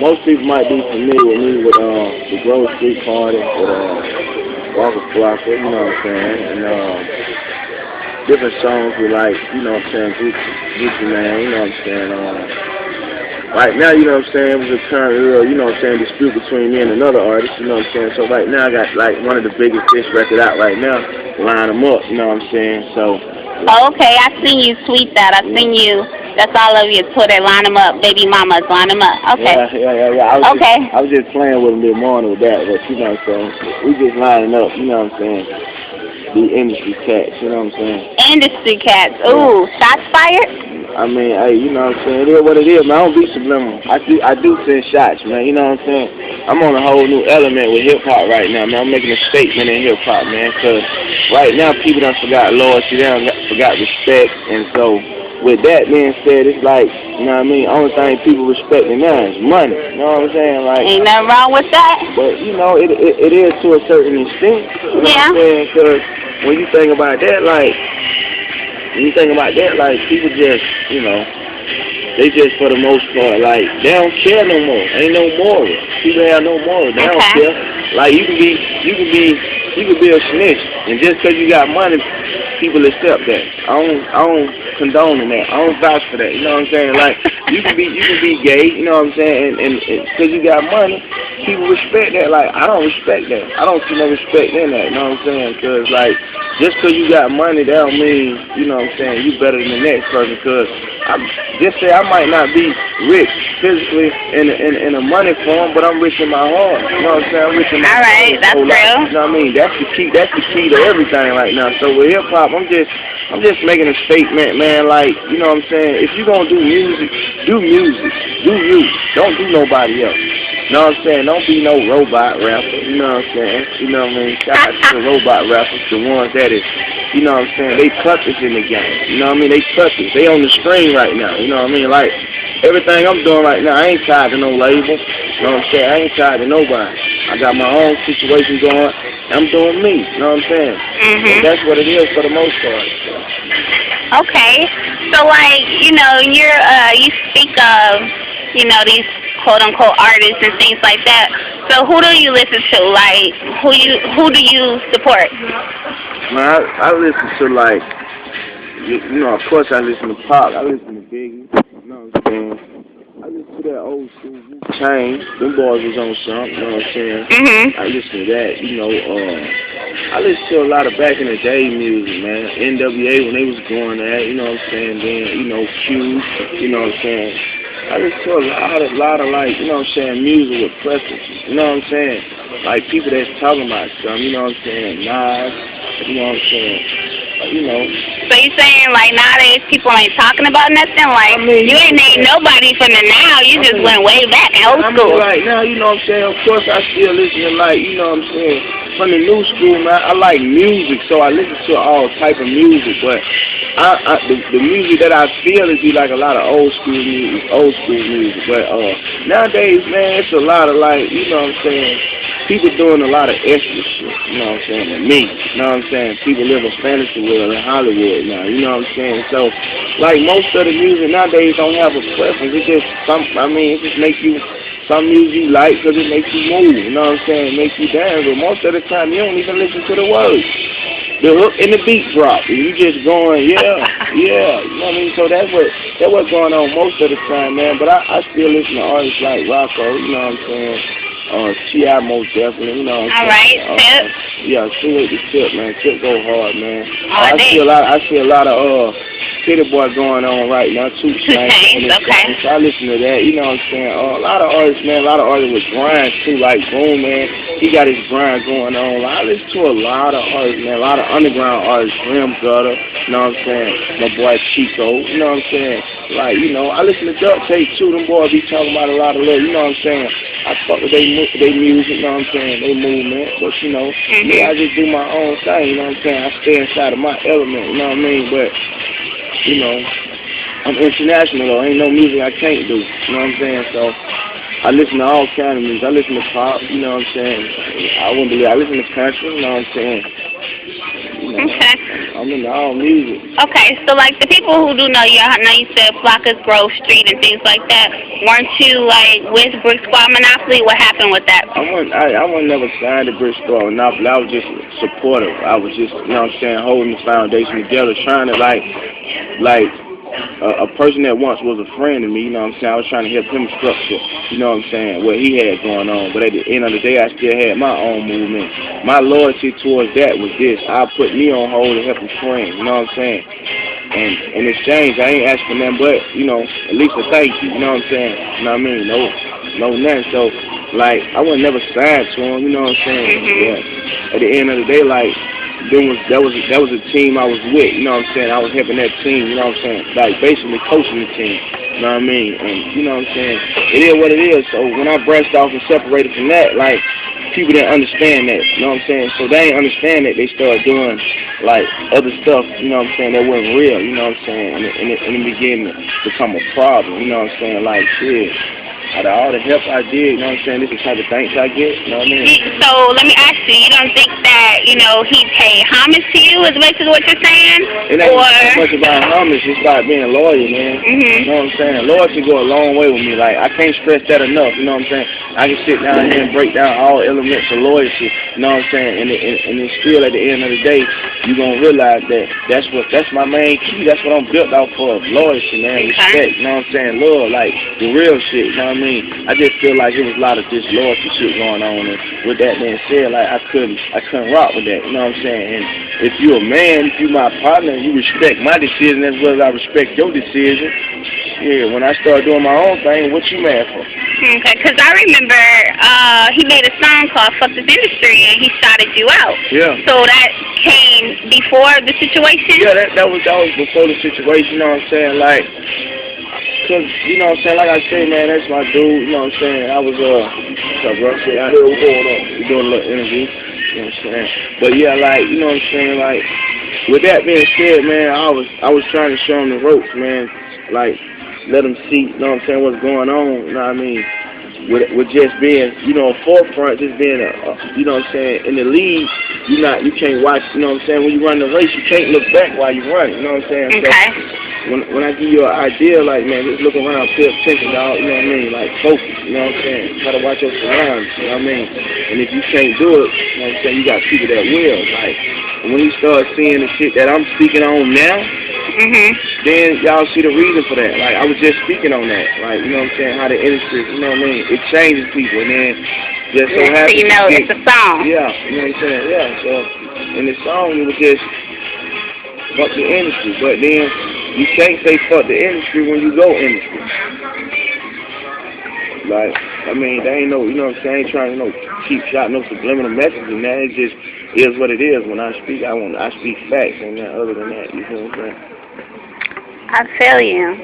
most people might be familiar with me with the Grove Street Party, with Walker Flocka, you know what I'm saying, and different songs with like, you know what I'm saying, Gucci Man, you know what I'm saying. Right now, you know what I'm saying, it was a current real, you know what I'm saying, dispute between me and another artist, you know what I'm saying. So right now I got like one of the biggest diss record out right now, Line 'Em Up, you know what I'm saying. So Okay, I seen you tweet that. I seen you. That's all over your Twitter. Line 'em up, baby mamas. Line 'em up. Okay. yeah. Okay. I was just playing with a little more with that, but you know what I'm saying. We just lining up, you know what I'm saying. The industry cats, you know what I'm saying. Industry cats. Yeah. Ooh, shots fired. I mean, hey, you know what I'm saying. It is what it is, man. I don't be subliminal. I do send shots, man. You know what I'm saying. I'm on a whole new element with hip hop right now, man. I'm making a statement in hip hop, man. Cause right now people done forgot loyalty, they done forgot respect, and so with that being said, it's like, you know what I mean. Only thing people respecting now is money. You know what I'm saying? Like, ain't nothing wrong with that. but you know, it is to a certain extent. You know Yeah. what I'm saying? Cause when you think about that, like. When you think about that, like, people just, you know, they just, for the most part, like, they don't care no more. Ain't no moral. People have no moral. They don't care. Like, you can be a snitch, and just because you got money, people accept that. I don't condone that. I don't vouch for that. You know what I'm saying? Like, you can be gay. You know what I'm saying? And because you got money, people respect that. Like, I don't respect that. I don't see no respect in that. You know what I'm saying? Because like, just because you got money, that don't mean, you know what I'm saying, you better than the next person. Because just say I might not be rich physically in a money form, but I'm rich in my heart. You know what I'm saying? I'm rich in my heart. All right, that's real. You know what I mean? That's the key. That's the key to everything right now. So with hip hop, I'm just making a statement, man. Like, you know what I'm saying? If you gonna do music, do music. Do you. Don't do nobody else. You know what I'm saying? Don't be no robot rapper. You know what I'm saying? You know what I mean? Shout out to the robot rappers, the ones that is, you know what I'm saying? They puppets in the game. You know what I mean? They puppets. They on the screen right now. You know what I mean? Like, everything I'm doing right now, I ain't tied to no label. You know what I'm saying? I ain't tied to nobody. I got my own situation going. I'm doing me. You know what I'm saying? And that's what it is for the most part. Okay. So like, you know, you speak of, you know, these quote unquote artists and things like that. So who do you listen to? Like, who do you support? Man, I listen to like, you know, of course I listen to pop. I listen to Biggie. You know what I'm saying? I listen to that old school Chain. Them boys was on something. You know what I'm saying? I listen to that. You know, I listen to a lot of back in the day music, man. NWA when they was going at, you know what I'm saying? Then, you know, Q. You know what I'm saying? I listen to a lot of like, you know what I'm saying, music with preferences. You know what I'm saying? Like people that's talking about something, you know what I'm saying? Nas, you know what I'm saying? You know. So you saying like nowadays people ain't talking about nothing? Like, I mean, you ain't named nobody from the now. You just went way back in old school. Right now, you know what I'm saying? Of course, I still listen to like, you know what I'm saying? From the new school, man, I like music, so I listen to all type of music. But the music that I feel is be like a lot of old school music. But nowadays, man, it's a lot of like, you know what I'm saying? People doing a lot of extra shit, you know what I'm saying, than me, you know what I'm saying? People live a fantasy world in Hollywood now, you know what I'm saying? So, like, most of the music nowadays don't have a preference. It just, it just makes you, some music you like because it makes you move, you know what I'm saying? It makes you dance, but most of the time you don't even listen to the words. The hook and the beat drop, and you just going, yeah, you know what I mean? So that's what's going on most of the time, man. But I still listen to artists like Rocco, you know what I'm saying? T.I. most definitely, you know what I'm saying? All right, Tip. Yeah, salute the Tip, man. Tip go hard, man. I see a lot of City Boy going on right now, too. Okay. So I listen to that, you know what I'm saying? A lot of artists, man, a lot of artists with grinds, too, like Boom, man. He got his grind going on. I listen to a lot of artists, man, a lot of underground artists, Rim Gutter, you know what I'm saying? My boy Chico, you know what I'm saying? Like, you know, I listen to Duck Tape, too. Them boys be talking about a lot of love, you know what I'm saying? I fuck with they music, you know what I'm saying, they movement, but you know, me, I just do my own thing, you know what I'm saying, I stay inside of my element, you know what I mean, but, you know, I'm international though, ain't no music I can't do, you know what I'm saying, so, I listen to all kind of music, I listen to pop, you know what I'm saying, I listen to country, you know what I'm saying, You know, Okay. I'm into all music. Okay, so like the people who do know you, I know you said Flockus Grove Street and things like that. Weren't you like with Brick Squad Monopoly? What happened with that? I wasn't never signed to Brick Squad Monopoly. I was just supportive. I was just, you know what I'm saying, holding the foundation together, trying to like a person that once was a friend to me, you know what I'm saying, I was trying to help him structure, you know what I'm saying, what he had going on. But at the end of the day, I still had my own movement. My loyalty towards that was this: I put me on hold to help a friend, you know what I'm saying. And in exchange, I ain't asking for nothing but, you know, at least a thank you, you know what I'm saying. You know what I mean? No nothing. So like, I was never signed to him, you know what I'm saying. But at the end of the day, like, that was a team I was with, you know what I'm saying. I was helping that team, you know what I'm saying, like basically coaching the team, you know what I mean. And you know what I'm saying, it is what it is. So when I branched off and separated from that, like, people didn't understand that, you know what I'm saying. So they didn't understand that. They started doing like other stuff, you know what I'm saying, that wasn't real, you know what I'm saying. And it began to become a problem, you know what I'm saying. Like, shit, out of all the help I did, you know what I'm saying, this is the type of thanks I get, you know what I mean? So let me ask you don't think that, you know, he paid homage to you is basically what you're saying? It ain't so much about homage, it's about being loyal, man. You know what I'm saying? Loyalty go a long way with me. Like, I can't stress that enough, you know what I'm saying? I can sit down here and break down all elements of loyalty, you know what I'm saying? And it's still, at the end of the day, you're going to realize that that's my main key. That's what I'm built off for, loyalty, man, respect, you know what I'm saying? Love, like, the real shit, you know what I mean? I just feel like it was a lot of disloyalty shit going on, and with that being said, like, I couldn't rock with that, you know what I'm saying? And if you're a man, if you're my partner, you respect my decision as well as I respect your decision. Yeah, when I start doing my own thing, what you mad for? Okay, because I remember he made a song called Fuck This Industry, and he shouted you out. Yeah. So that came before the situation? Yeah, that was before the situation, you know what I'm saying? Like, cause, you know what I'm saying, like I say, man, that's my dude, you know what I'm saying? I was, what's up, bro? Shit, I heard what's going on. We're doing a little interview, you know what I'm saying? But yeah, like, you know what I'm saying, like, with that being said, man, I was trying to show him the ropes, man, like, let him see, you know what I'm saying, what's going on, you know what I mean? With just being, you know, forefront, just being you know what I'm saying, in the lead, you can't watch, you know what I'm saying, when you run the race, you can't look back while you run, you know what I'm saying? Okay. So, when I give you an idea, like, man, just look around, pay attention, dog, you know what I mean? Like, focus, you know what I'm saying? Try to watch your surroundings, you know what I mean? And if you can't do it, you know what I'm saying, you got people that will. Like, when you start seeing the shit that I'm speaking on now, then y'all see the reason for that. Like, I was just speaking on that. Like, you know what I'm saying, how the industry, you know what I mean? It changes people, and then just so happens. So you know it's a song. Yeah, you know what I'm saying? Yeah, so in the song, it was just fuck the industry. But then you can't say fuck the industry when you go industry. Like, I mean, they ain't no, you know what I'm saying, I ain't trying to, you know, keep shot no subliminal messages and that. It just is what it is. When I speak, I speak facts and nothing other than that. You know what I'm saying? I feel you.